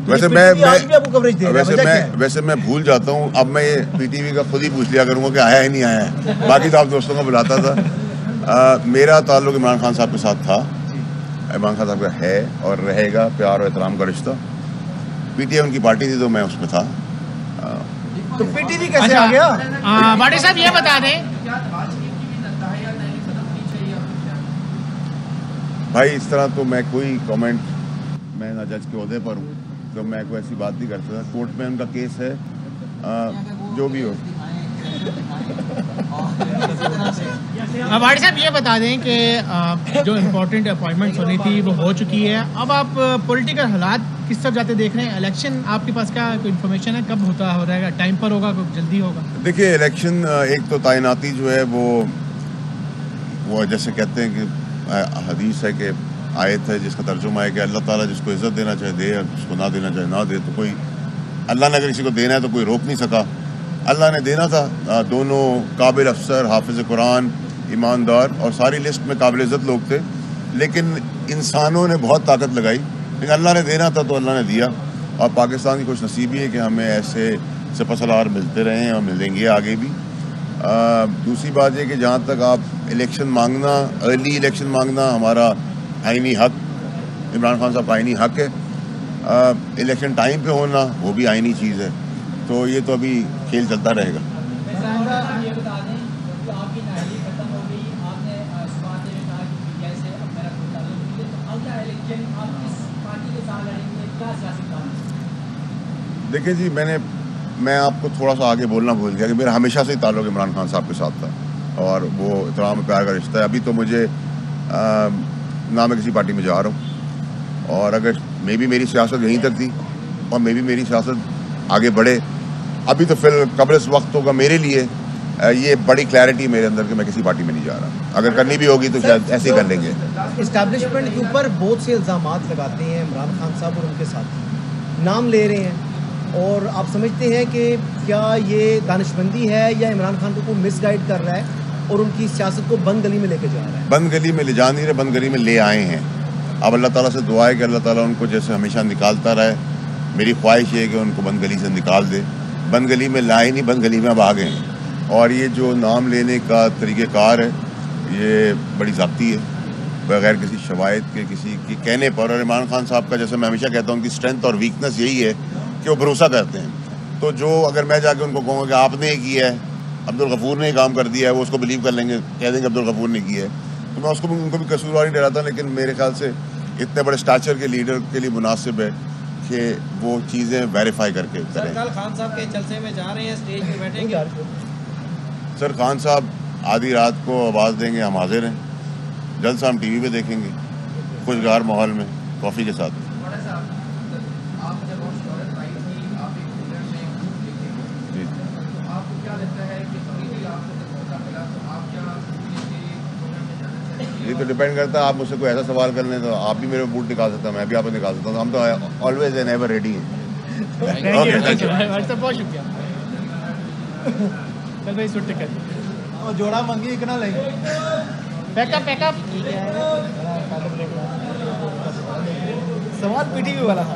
वैसे मैं भूल जाता हूँ। अब मैं ये पीटीवी का खुद ही पूछ लिया करूँगा कि आया ही नहीं आया है। बाकी तो आप दोस्तों को बुलाता था। मेरा ताल्लुक इमरान खान साहब के साथ था। इमरान खान साहब का है और रहेगा प्यार और एहतराम का रिश्ता। पीटीआई उनकी पार्टी थी तो मैं उसमें था। तो पीटीवी कैसे आ गया? बाडी साहब ये बता दें भाई, इस तरह तो मैं कोई कमेंट, मैं ना जज के ओहदे पर हूँ तो मैं कोई ऐसी बात नहीं कर सकता। कोर्ट में उनका केस है, जो भी हो। बाडी साहब ये बता दें कि जो इम्पोर्टेंट अपॉइंटमेंट्स होनी थी वो हो चुकी है। अब आप पॉलिटिकल हालात किस तरफ जाते देख रहे हैं? इलेक्शन आपके पास क्या कोई इन्फॉर्मेशन है? कब हो रहेगा? टाइम पर होगा, जल्दी होगा? देखिए, इलेक्शन एक तो तैनाती जो है वो जैसे कहते हैं कि हदीस है कि आयत है जिसका तर्जुमा है कि अल्लाह ताला जिसको इज़्ज़त देना चाहे दे, जिसको ना देना चाहे ना दे। तो कोई अल्लाह ने अगर किसी को देना है तो कोई रोक नहीं सका। अल्लाह ने देना था। दोनों काबिल अफसर, हाफिज़ कुरान, ईमानदार और सारी लिस्ट में काबिल इज़्ज़त लोग थे, लेकिन इंसानों ने बहुत ताकत लगाई। लेकिन अल्लाह ने देना था तो अल्लाह ने दिया। और पाकिस्तान की खुश नसीबी है कि हमें ऐसे सिपहसालार मिलते रहे हैं और मिलेंगे आगे भी। दूसरी बात यह कि जहाँ तक आप इलेक्शन मांगना, अर्ली इलेक्शन मांगना हमारा आईनी हक, इमरान खान साहब का आईनी हक है। इलेक्शन टाइम पे होना वो भी आईनी चीज़ है। तो ये तो अभी खेल चलता रहेगा। देखिए जी, मैं आपको थोड़ा सा आगे बोलना भूल गया कि मेरा हमेशा से ही ताल्लुक इमरान खान साहब के साथ था और वो इतराम प्यार का रिश्ता है। अभी तो मुझे ना मैं किसी पार्टी में जा रहा हूँ और अगर मे भी मेरी सियासत यहीं तक थी और मे भी मेरी सियासत आगे बढ़े। अभी तो फिर कबल इस वक्त होगा मेरे लिए ये बड़ी क्लैरिटी मेरे अंदर कि मैं किसी पार्टी में नहीं जा रहा। अगर करनी भी होगी तो शायद ऐसे ही कर लेंगे। इस्टेब्लिशमेंट के ऊपर बहुत से इल्ज़ामात लगाते हैं इमरान खान साहब और उनके साथ नाम ले रहे हैं, और आप समझते हैं कि क्या ये दानिशमंदी है या इमरान खान को मिसगाइड कर रहा है और उनकी सियासत को बंद गली में लेके जा रहा है? बंद गली में ले जा नहीं रहे, बंद गली में ले आए हैं। अब अल्लाह ताला से दुआ है कि अल्लाह ताला उनको जैसे हमेशा निकालता रहे। मेरी ख्वाहिश है कि उनको बंद गली से निकाल दे। बंद गली में लाए नहीं, बंद गली में अब आ गए हैं। और ये जो नाम लेने का तरीक़ेकार है ये बड़ी ज़ाती है, बगैर किसी शवायद के, किसी के कहने पर। और इमरान खान साहब का जैसे मैं हमेशा कहता हूँ उनकी स्ट्रेंथ और वीकनेस यही है कि वो भरोसा करते हैं। तो जो अगर मैं जाके उनको कहूँगा कि आपने ये किया है, अब्दुल गफूर ने ही काम कर दिया है, वो उसको बिलीव कर लेंगे, कह देंगे अब्दुल गफूर ने किया है। तो मैं उनको भी कसूरवार नहीं डराता, लेकिन मेरे ख्याल से इतने बड़े स्टैचर के लीडर के लिए मुनासिब है कि वो चीज़ें वेरीफाई करके करें। कल खान साहब के जलसे में जा रहे हैं, स्टेज पे बैठेंगे। सर, खान साहब आधी रात को आवाज़ देंगे, हम हाजिर हैं। जलसा हम टीवी पे देखेंगे, खुशगवार माहौल में कॉफ़ी के साथ। ये तो डिपेंड करता है। आप मुझसे कोई ऐसा सवाल कर लें तो आप भी मेरे बूट निकाल सकते हैं, मैं भी आपको निकाल सकता हूँ। हम तो ऑलवेज एंड एवर रेडी हैं। बहुत शुक्रिया। चल भाई सुट टिकट और जोड़ा मंगी इतना लेंगे। पैकअप सवाल पीटीवी वाला था।